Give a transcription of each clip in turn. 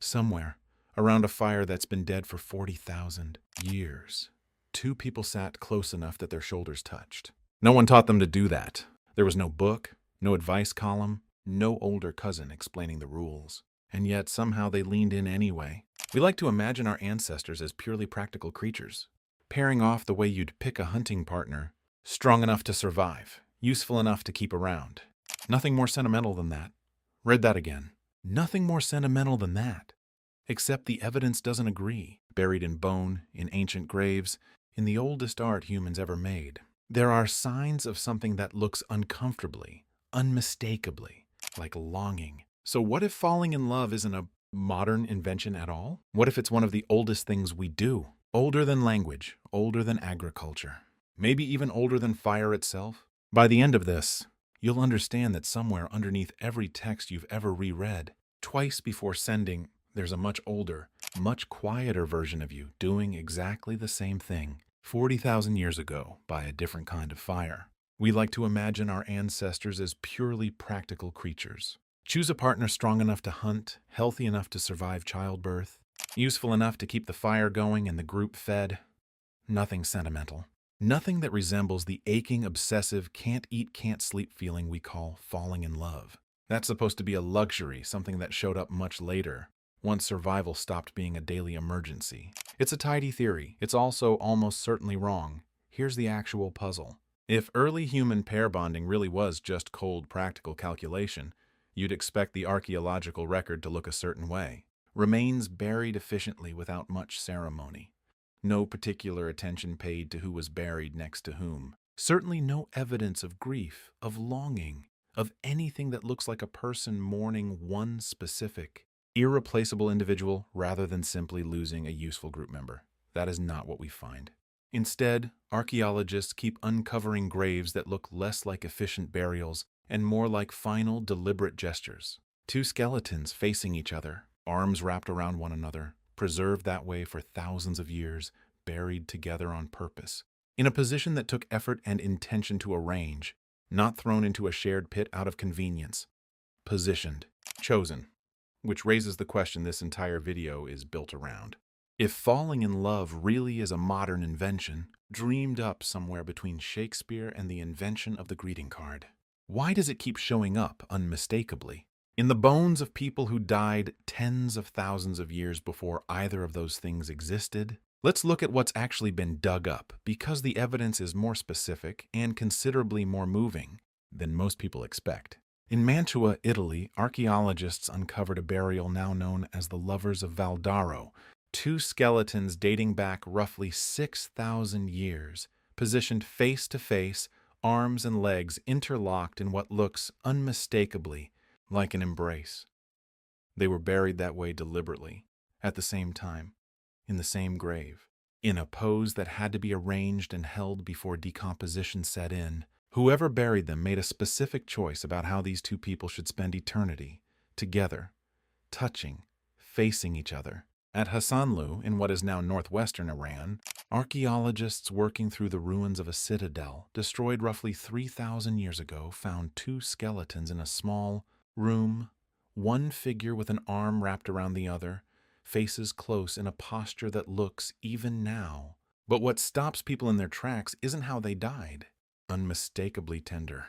Somewhere, around a fire that's been dead for 40,000 years, two people sat close enough that their shoulders touched. No one taught them to do that. There was no book, no advice column, no older cousin explaining the rules. And yet somehow they leaned in anyway. We like to imagine our ancestors as purely practical creatures, pairing off the way you'd pick a hunting partner, strong enough to survive, useful enough to keep around. Nothing more sentimental than that. Read that again. Nothing more sentimental than that. Except the evidence doesn't agree. Buried in bone, in ancient graves, in the oldest art humans ever made, there are signs of something that looks uncomfortably, unmistakably, like longing. So what if falling in love isn't a modern invention at all? What if it's one of the oldest things we do? Older than language, older than agriculture, maybe even older than fire itself? By the end of this, you'll understand that somewhere underneath every text you've ever reread, twice before sending, there's a much older, much quieter version of you doing exactly the same thing 40,000 years ago by a different kind of fire. We like to imagine our ancestors as purely practical creatures. Choose a partner strong enough to hunt, healthy enough to survive childbirth, useful enough to keep the fire going and the group fed. Nothing sentimental. Nothing that resembles the aching, obsessive, can't eat, can't sleep feeling we call falling in love. That's supposed to be a luxury, something that showed up much later, once survival stopped being a daily emergency. It's a tidy theory. It's also almost certainly wrong. Here's the actual puzzle. If early human pair bonding really was just cold, practical calculation, you'd expect the archaeological record to look a certain way. Remains buried efficiently without much ceremony. No particular attention paid to who was buried next to whom. Certainly no evidence of grief, of longing, of anything that looks like a person mourning one specific, irreplaceable individual rather than simply losing a useful group member. That is not what we find. Instead, archaeologists keep uncovering graves that look less like efficient burials and more like final, deliberate gestures. Two skeletons facing each other, arms wrapped around one another, preserved that way for thousands of years, buried together on purpose, in a position that took effort and intention to arrange, not thrown into a shared pit out of convenience. Positioned, chosen, which raises the question this entire video is built around. If falling in love really is a modern invention, dreamed up somewhere between Shakespeare and the invention of the greeting card, why does it keep showing up unmistakably? In the bones of people who died tens of thousands of years before either of those things existed? Let's look at what's actually been dug up, because the evidence is more specific and considerably more moving than most people expect. In Mantua, Italy, archaeologists uncovered a burial now known as the Lovers of Valdaro, two skeletons dating back roughly 6,000 years, positioned face to face, arms and legs interlocked in what looks unmistakably like an embrace. They were buried that way deliberately, at the same time, in the same grave, in a pose that had to be arranged and held before decomposition set in. Whoever buried them made a specific choice about how these two people should spend eternity, together, touching, facing each other. At Hasanlu, in what is now northwestern Iran, archaeologists working through the ruins of a citadel, destroyed roughly 3,000 years ago, found two skeletons in a small room, one figure with an arm wrapped around the other, faces close in a posture that looks, even now. But what stops people in their tracks isn't how they died. Unmistakably tender.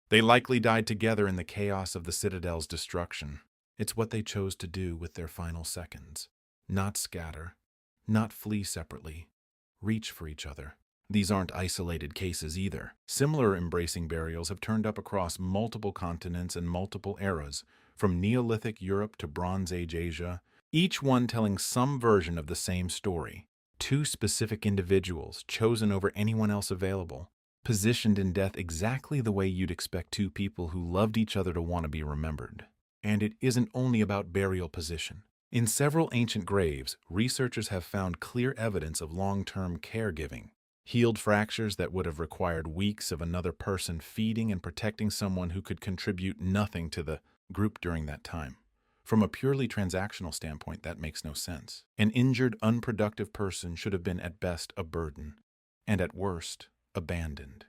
They likely died together in the chaos of the citadel's destruction. It's what they chose to do with their final seconds. Not scatter, not flee separately, reach for each other. These aren't isolated cases either. Similar embracing burials have turned up across multiple continents and multiple eras, from Neolithic Europe to Bronze Age Asia, each one telling some version of the same story. Two specific individuals, chosen over anyone else available, positioned in death exactly the way you'd expect two people who loved each other to want to be remembered. And it isn't only about burial position. In several ancient graves, researchers have found clear evidence of long-term caregiving. Healed fractures that would have required weeks of another person feeding and protecting someone who could contribute nothing to the group during that time. From a purely transactional standpoint, that makes no sense. An injured, unproductive person should have been at best a burden, and at worst, abandoned.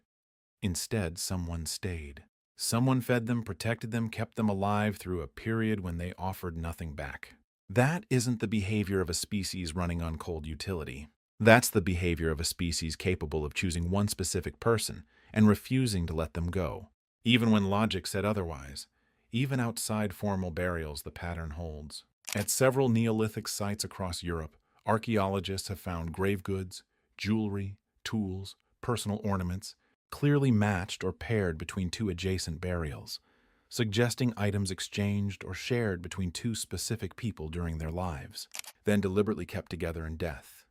Instead, someone stayed. Someone fed them, protected them, kept them alive through a period when they offered nothing back. That isn't the behavior of a species running on cold utility. That's the behavior of a species capable of choosing one specific person and refusing to let them go. Even when logic said otherwise, even outside formal burials, the pattern holds. At several Neolithic sites across Europe, archaeologists have found grave goods, jewelry, tools, personal ornaments, clearly matched or paired between two adjacent burials, suggesting items exchanged or shared between two specific people during their lives, then deliberately kept together in death.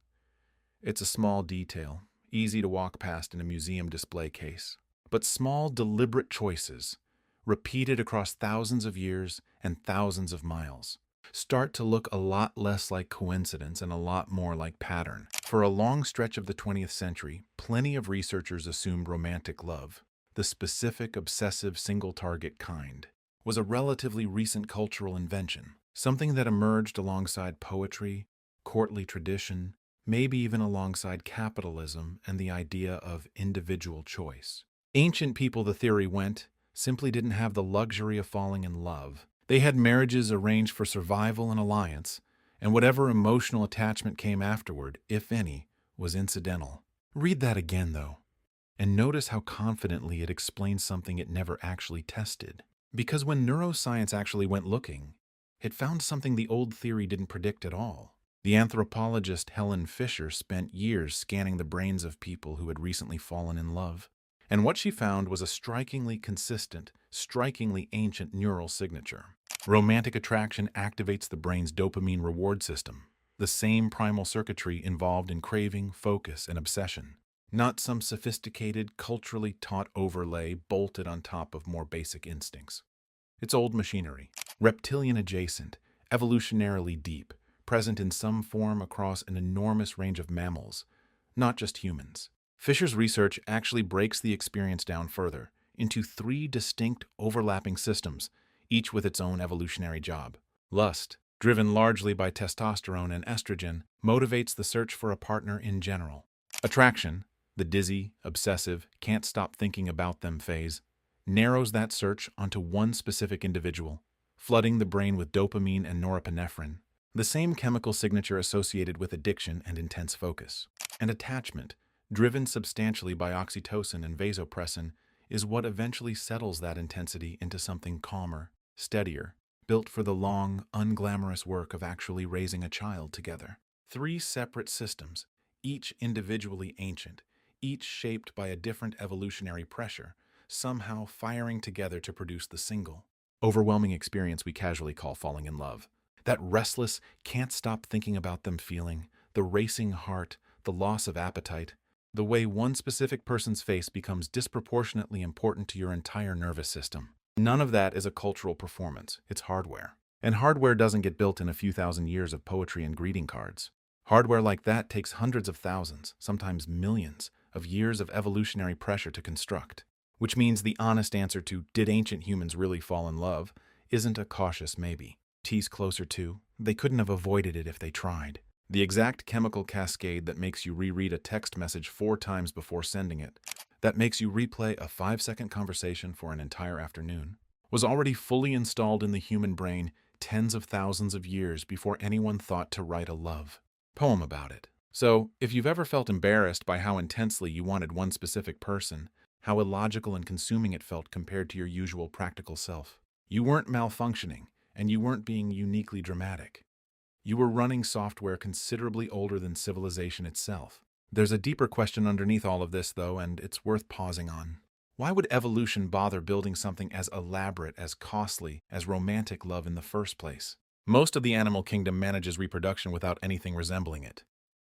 It's a small detail, easy to walk past in a museum display case, but small, deliberate choices, repeated across thousands of years and thousands of miles, start to look a lot less like coincidence and a lot more like pattern. For a long stretch of the 20th century, plenty of researchers assumed romantic love, the specific, obsessive, single-target kind, was a relatively recent cultural invention, something that emerged alongside poetry, courtly tradition, maybe even alongside capitalism and the idea of individual choice. Ancient people, the theory went, simply didn't have the luxury of falling in love. They had marriages arranged for survival and alliance, and whatever emotional attachment came afterward, if any, was incidental. Read that again, though, and notice how confidently it explains something it never actually tested. Because when neuroscience actually went looking, it found something the old theory didn't predict at all. The anthropologist Helen Fisher spent years scanning the brains of people who had recently fallen in love, and what she found was a strikingly consistent, strikingly ancient neural signature. Romantic attraction activates the brain's dopamine reward system, the same primal circuitry involved in craving, focus, and obsession, not some sophisticated, culturally taught overlay bolted on top of more basic instincts. It's old machinery, reptilian adjacent, evolutionarily deep, present in some form across an enormous range of mammals, not just humans. Fisher's research actually breaks the experience down further, into 3 distinct, overlapping systems, each with its own evolutionary job. Lust, driven largely by testosterone and estrogen, motivates the search for a partner in general. Attraction, the dizzy, obsessive, can't stop thinking about them phase, narrows that search onto one specific individual, flooding the brain with dopamine and norepinephrine, the same chemical signature associated with addiction and intense focus. And attachment, driven substantially by oxytocin and vasopressin, is what eventually settles that intensity into something calmer, steadier, built for the long, unglamorous work of actually raising a child together. 3 separate systems, each individually ancient, each shaped by a different evolutionary pressure, somehow firing together to produce the single, overwhelming experience we casually call falling in love. That restless, can't stop thinking about them feeling, the racing heart, the loss of appetite, the way one specific person's face becomes disproportionately important to your entire nervous system. None of that is a cultural performance, it's hardware. And hardware doesn't get built in a few thousand years of poetry and greeting cards. Hardware like that takes hundreds of thousands, sometimes millions, of years of evolutionary pressure to construct. Which means the honest answer to, did ancient humans really fall in love, isn't a cautious maybe. T's closer to, they couldn't have avoided it if they tried. The exact chemical cascade that makes you reread a text message 4 times before sending it, that makes you replay a 5-second conversation for an entire afternoon, was already fully installed in the human brain tens of thousands of years before anyone thought to write a love poem about it. So, if you've ever felt embarrassed by how intensely you wanted one specific person, how illogical and consuming it felt compared to your usual practical self, you weren't malfunctioning, and you weren't being uniquely dramatic. You were running software considerably older than civilization itself. There's a deeper question underneath all of this, though, and it's worth pausing on. Why would evolution bother building something as elaborate, as costly, as romantic love in the first place? Most of the animal kingdom manages reproduction without anything resembling it.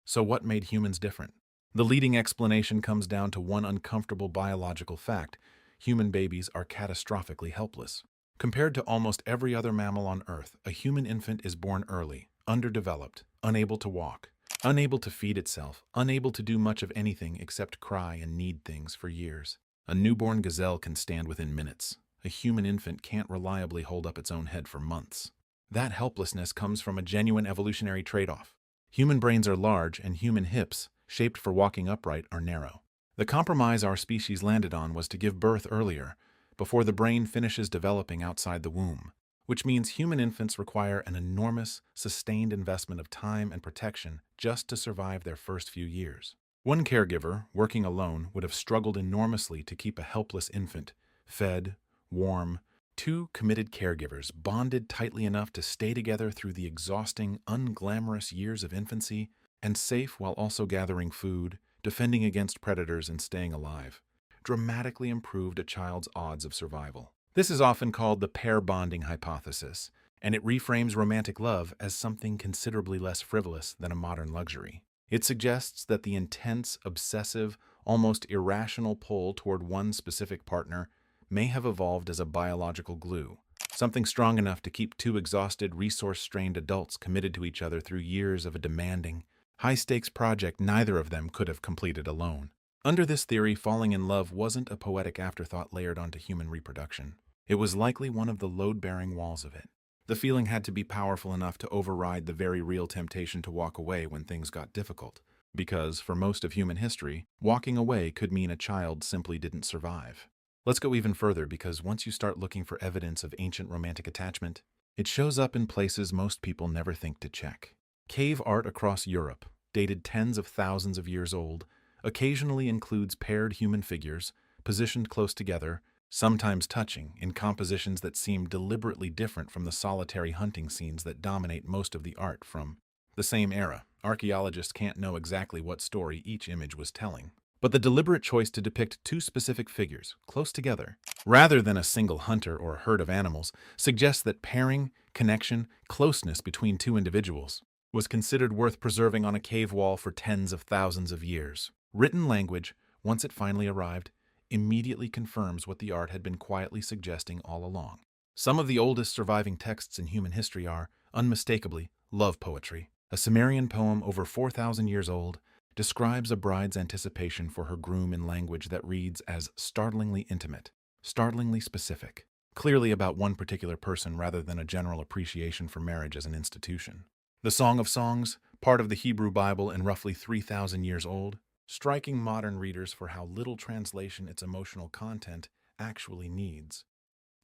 So what made humans different? The leading explanation comes down to one uncomfortable biological fact: human babies are catastrophically helpless. Compared to almost every other mammal on Earth, a human infant is born early, underdeveloped, unable to walk, unable to feed itself, unable to do much of anything except cry and need things for years. A newborn gazelle can stand within minutes. A human infant can't reliably hold up its own head for months. That helplessness comes from a genuine evolutionary trade-off. Human brains are large, and human hips, shaped for walking upright, are narrow. The compromise our species landed on was to give birth earlier, before the brain finishes developing outside the womb, which means human infants require an enormous, sustained investment of time and protection just to survive their first few years. One caregiver, working alone, would have struggled enormously to keep a helpless infant fed, warm. Two committed caregivers bonded tightly enough to stay together through the exhausting, unglamorous years of infancy, and safe while also gathering food, defending against predators, and staying alive, dramatically improved a child's odds of survival. This is often called the pair bonding hypothesis, and it reframes romantic love as something considerably less frivolous than a modern luxury. It suggests that the intense, obsessive, almost irrational pull toward one specific partner may have evolved as a biological glue, something strong enough to keep two exhausted, resource-strained adults committed to each other through years of a demanding, high-stakes project neither of them could have completed alone. Under this theory, falling in love wasn't a poetic afterthought layered onto human reproduction. It was likely one of the load-bearing walls of it. The feeling had to be powerful enough to override the very real temptation to walk away when things got difficult, because, for most of human history, walking away could mean a child simply didn't survive. Let's go even further, because once you start looking for evidence of ancient romantic attachment, it shows up in places most people never think to check. Cave art across Europe, dated tens of thousands of years old, occasionally includes paired human figures, positioned close together, sometimes touching, in compositions that seem deliberately different from the solitary hunting scenes that dominate most of the art from the same era. Archaeologists can't know exactly what story each image was telling, but the deliberate choice to depict two specific figures, close together, rather than a single hunter or a herd of animals, suggests that pairing, connection, closeness between two individuals was considered worth preserving on a cave wall for tens of thousands of years. Written language, once it finally arrived, immediately confirms what the art had been quietly suggesting all along. Some of the oldest surviving texts in human history are, unmistakably, love poetry. A Sumerian poem over 4,000 years old describes a bride's anticipation for her groom in language that reads as startlingly intimate, startlingly specific, clearly about one particular person rather than a general appreciation for marriage as an institution. The Song of Songs, part of the Hebrew Bible and roughly 3,000 years old, striking modern readers for how little translation its emotional content actually needs.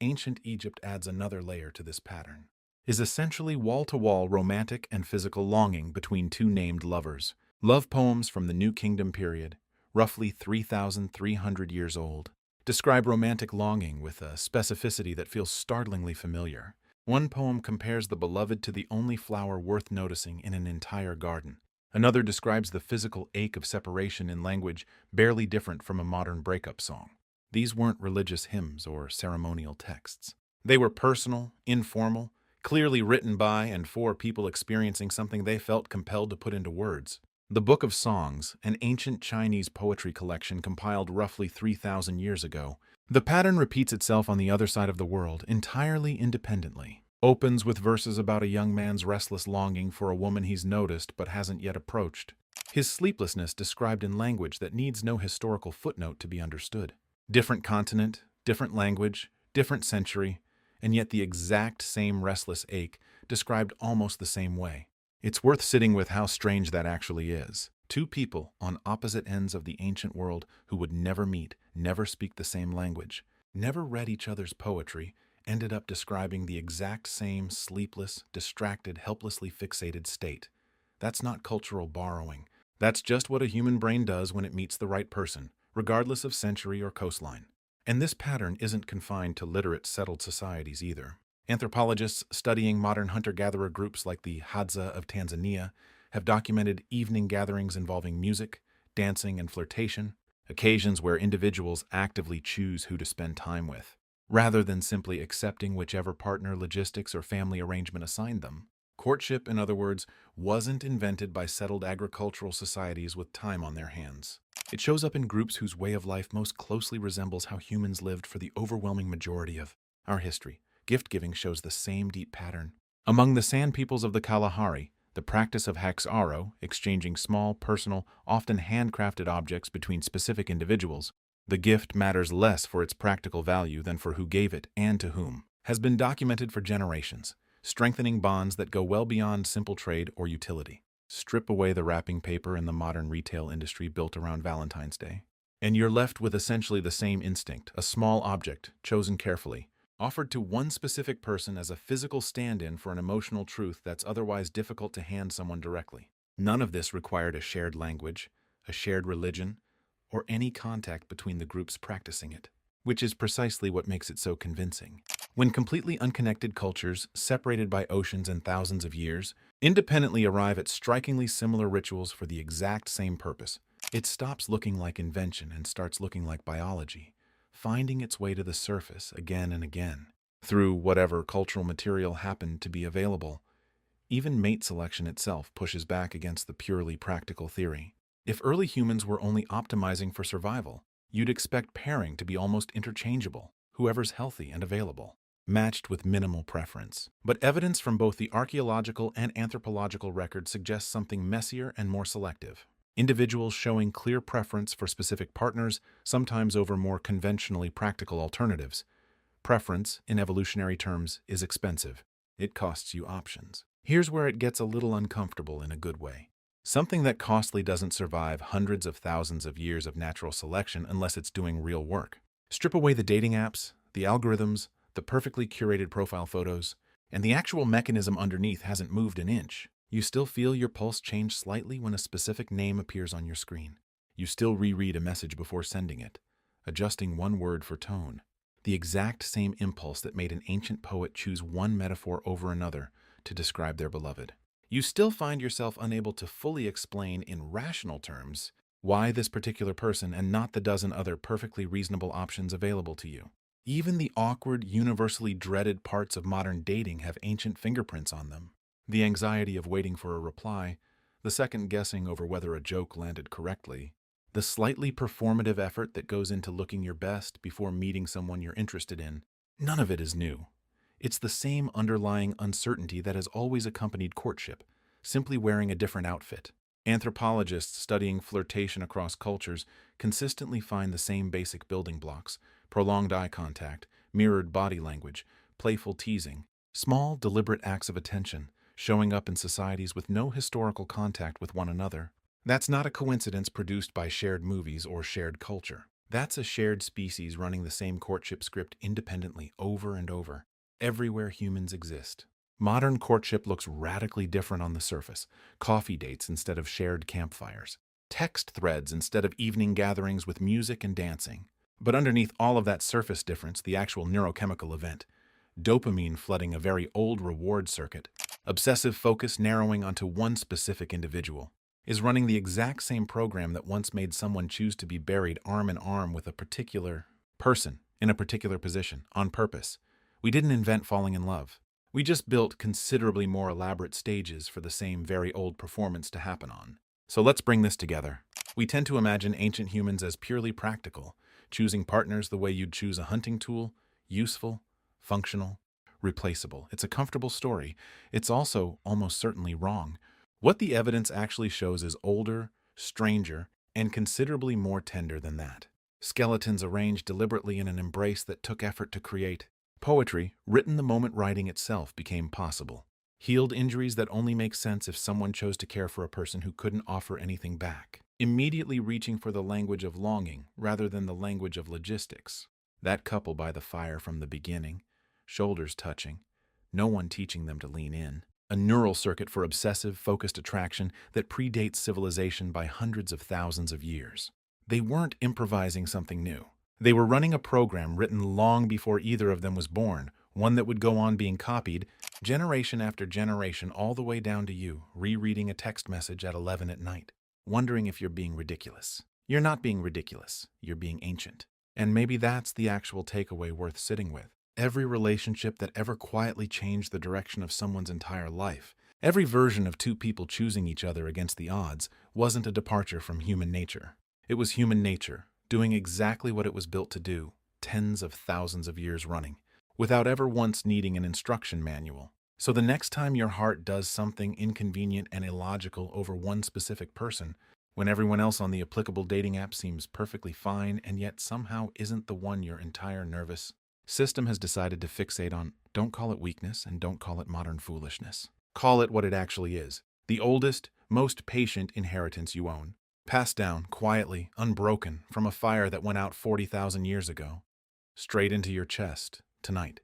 Ancient Egypt adds another layer to this pattern, is essentially wall-to-wall romantic and physical longing between two named lovers. Love poems from the New Kingdom period, roughly 3,300 years old, describe romantic longing with a specificity that feels startlingly familiar. One poem compares the beloved to the only flower worth noticing in an entire garden. Another describes the physical ache of separation in language barely different from a modern breakup song. These weren't religious hymns or ceremonial texts. They were personal, informal, clearly written by and for people experiencing something they felt compelled to put into words. The Book of Songs, an ancient Chinese poetry collection compiled roughly 3,000 years ago. The pattern repeats itself on the other side of the world, entirely independently. Opens with verses about a young man's restless longing for a woman he's noticed but hasn't yet approached. His sleeplessness described in language that needs no historical footnote to be understood. Different continent, different language, different century, and yet the exact same restless ache described almost the same way. It's worth sitting with how strange that actually is. Two people on opposite ends of the ancient world who would never meet, never speak the same language, never read each other's poetry, ended up describing the exact same sleepless, distracted, helplessly fixated state. That's not cultural borrowing. That's just what a human brain does when it meets the right person, regardless of century or coastline. And this pattern isn't confined to literate, settled societies either. Anthropologists studying modern hunter-gatherer groups like the Hadza of Tanzania have documented evening gatherings involving music, dancing, and flirtation, occasions where individuals actively choose who to spend time with, rather than simply accepting whichever partner, logistics, or family arrangement assigned them. Courtship, in other words, wasn't invented by settled agricultural societies with time on their hands. It shows up in groups whose way of life most closely resembles how humans lived for the overwhelming majority of our history. Gift-giving shows the same deep pattern. Among the San peoples of the Kalahari, the practice of haxaro, exchanging small, personal, often handcrafted objects between specific individuals, the gift matters less for its practical value than for who gave it and to whom, has been documented for generations, strengthening bonds that go well beyond simple trade or utility. Strip away the wrapping paper in the modern retail industry built around Valentine's Day, and you're left with essentially the same instinct, a small object, chosen carefully, offered to one specific person as a physical stand-in for an emotional truth that's otherwise difficult to hand someone directly. None of this required a shared language, a shared religion, or any contact between the groups practicing it, which is precisely what makes it so convincing. When completely unconnected cultures, separated by oceans and thousands of years, independently arrive at strikingly similar rituals for the exact same purpose, it stops looking like invention and starts looking like biology, finding its way to the surface again and again, through whatever cultural material happened to be available. Even mate selection itself pushes back against the purely practical theory. If early humans were only optimizing for survival, you'd expect pairing to be almost interchangeable, whoever's healthy and available, matched with minimal preference. But evidence from both the archaeological and anthropological record suggests something messier and more selective. Individuals showing clear preference for specific partners, sometimes over more conventionally practical alternatives. Preference, in evolutionary terms, is expensive. It costs you options. Here's where it gets a little uncomfortable in a good way. Something that costly doesn't survive hundreds of thousands of years of natural selection unless it's doing real work. Strip away the dating apps, the algorithms, the perfectly curated profile photos, and the actual mechanism underneath hasn't moved an inch. You still feel your pulse change slightly when a specific name appears on your screen. You still reread a message before sending it, adjusting one word for tone. The exact same impulse that made an ancient poet choose one metaphor over another to describe their beloved. You still find yourself unable to fully explain in rational terms why this particular person and not the dozen other perfectly reasonable options available to you. Even the awkward, universally dreaded parts of modern dating have ancient fingerprints on them. The anxiety of waiting for a reply, the second guessing over whether a joke landed correctly, the slightly performative effort that goes into looking your best before meeting someone you're interested in. None of it is new. It's the same underlying uncertainty that has always accompanied courtship, simply wearing a different outfit. Anthropologists studying flirtation across cultures consistently find the same basic building blocks: prolonged eye contact, mirrored body language, playful teasing, small, deliberate acts of attention, showing up in societies with no historical contact with one another. That's not a coincidence produced by shared movies or shared culture. That's a shared species running the same courtship script independently over and over, everywhere humans exist. Modern courtship looks radically different on the surface: coffee dates instead of shared campfires, text threads instead of evening gatherings with music and dancing. But underneath all of that surface difference, the actual neurochemical event, dopamine flooding a very old reward circuit, obsessive focus narrowing onto one specific individual, is running the exact same program that once made someone choose to be buried arm in arm with a particular person in a particular position, on purpose. We didn't invent falling in love. We just built considerably more elaborate stages for the same very old performance to happen on. So let's bring this together. We tend to imagine ancient humans as purely practical, choosing partners the way you'd choose a hunting tool: useful, functional, replaceable. It's a comfortable story. It's also almost certainly wrong. What the evidence actually shows is older, stranger, and considerably more tender than that. Skeletons arranged deliberately in an embrace that took effort to create. Poetry, written the moment writing itself became possible. Healed injuries that only make sense if someone chose to care for a person who couldn't offer anything back. Immediately reaching for the language of longing rather than the language of logistics. That couple by the fire from the beginning, shoulders touching, no one teaching them to lean in. A neural circuit for obsessive, focused attraction that predates civilization by hundreds of thousands of years. They weren't improvising something new. They were running a program written long before either of them was born, one that would go on being copied generation after generation all the way down to you, rereading a text message at 11 at night, wondering if you're being ridiculous. You're not being ridiculous, you're being ancient. And maybe that's the actual takeaway worth sitting with. Every relationship that ever quietly changed the direction of someone's entire life, every version of two people choosing each other against the odds, wasn't a departure from human nature. It was human nature, doing exactly what it was built to do, tens of thousands of years running, without ever once needing an instruction manual. So the next time your heart does something inconvenient and illogical over one specific person, when everyone else on the applicable dating app seems perfectly fine and yet somehow isn't the one your entire nervous system has decided to fixate on, don't call it weakness and don't call it modern foolishness. Call it what it actually is: the oldest, most patient inheritance you own, passed down quietly, unbroken, from a fire that went out 40,000 years ago, straight into your chest tonight.